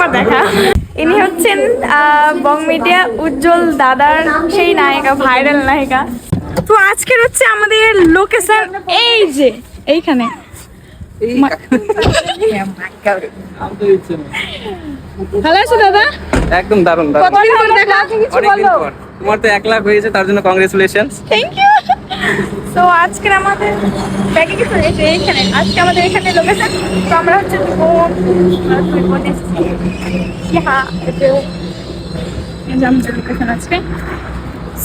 প্রথমবার দেখা। ইনি হচ্ছেন বং মিডিয়া উজ্জ্বল দাদার সেই নায়িকা, ভাইরাল নায়িকা। তো আজকের হচ্ছে আমাদের লোকেশন এই যে এইখানে। ভালো আছো দাদা? একদম দারুণ দারুণ। কতদিন পর দেখা? অনেকদিন পর। তোমার তো 1 লাখ হয়েছে, তার জন্য কংগ্রেচুলেশনস। Thank you. তো আজকে আমাদের ব্যাগে কিছু রয়েছে এইখানে। আজকে আমাদের এখানে লোকেশন। তো আমরা হচ্ছে লোকেশন আজকে।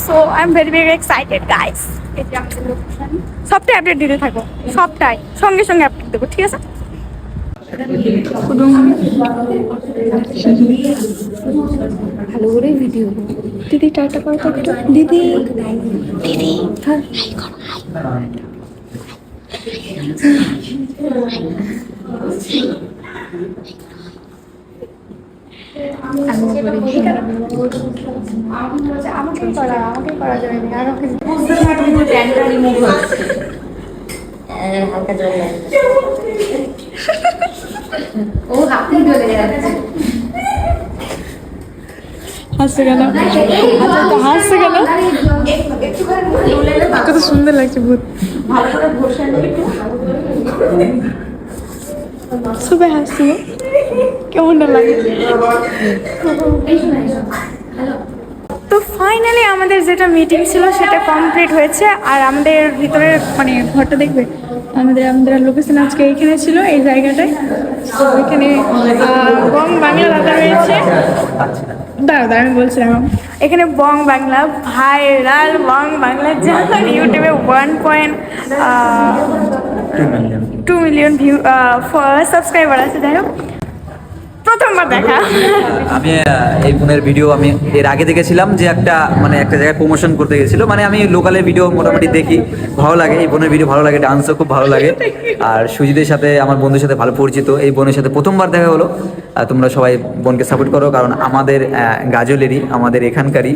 So I am very very excited guys. এটা আমাদের লোকেশন। সবটাই আপডেট দিতে থাকো, সবটাই সঙ্গে সঙ্গে আপডেট দেবো, ঠিক আছে? ভালো করে ভিডিও দিদি টাটা করো তো একটু। দিদি দিদি হাই করো, আমাকে করা যাবে না আর হালকা জল ও হাতে জ্বলে যাচ্ছে। হাসছে কেন? তো হাসছে কেন? কত সুন্দর লাগছে ভূত। ভালো করে বসে সবাই হাসছে, কেমনটা লাগে? তো ফাইনালি আমাদের যেটা মিটিং ছিল সেটা কমপ্লিট হয়েছে। আর আমাদের ভিতরের মানে ঘরটা দেখবে, আমাদের লোকেশন আজকে এইখানে ছিল, এই জায়গাটায়। তো এখানে বং বাংলা দাদা রয়েছে। দাদা আমি বলছিলাম এখানে বং বাংলা ভাইরাল, বং বাংলা যার ইউটিউবে 1.2 মিলিয়ন ভিউ সাবস্ক্রাইবার আছে। যাই হোক, প্রথমবার দেখা। আমি এই বোনের ভিডিও আমি এর আগে দেখেছিলাম, যে একটা জায়গায় প্রমোশন করতে গেছিল। আমি লোকালের ভিডিও মোটামুটি দেখি, ভালো লাগে। এই বোনের ভিডিও ভালো লাগে, ডান্সও খুব ভালো লাগে। আর সুজিতের সাথে আমার বন্ধুর সাথে ভালো পরিচিত। এই বোনের সাথে প্রথমবার দেখা হলো। তোমরা সবাই বোনকে সাপোর্ট করো, কারণ আমাদের গাজলেরই, আমাদের এখানকারই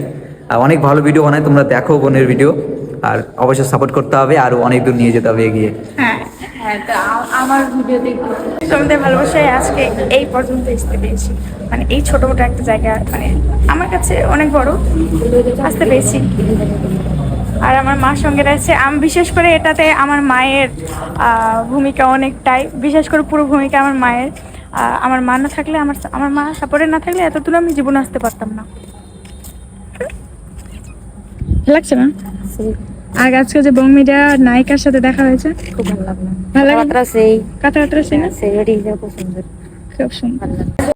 অনেক ভালো ভিডিও বানায়। তোমরা দেখো বোনের ভিডিও, আর অবশ্যই সাপোর্ট করতে হবে, আরও অনেক দূর নিয়ে যেতে হবে এগিয়ে। হ্যাঁ হ্যাঁ, তো আমার ভিডিও দেখবো। তোমাদের ভালোবাসায় আজকে এই পর্যন্ত আসতে পেরেছি। মানে এই ছোট মোটো একটা জায়গা মানে আমার কাছে অনেক বড়, আসতে পেরেছি। আর আমার মার সঙ্গে রয়েছে। আমি বিশেষ করে এটাতে আমার মায়ের ভূমিকা অনেকটাই, বিশেষ করে পুরো ভূমিকা আমার মায়ের। আমার মা না থাকলে, আমার মা সাপোর্টে না থাকলে এত দূর আমি জীবনে আসতে পারতাম না। লাগছে না? আর আজকে যে বং মিডিয়া নায়িকার সাথে দেখা হয়েছে, খুব ভালো লাগলো। ভালো লাগে? সেই কাটাকাটা সেই না, সেই পছন্দ খুব সুন্দর।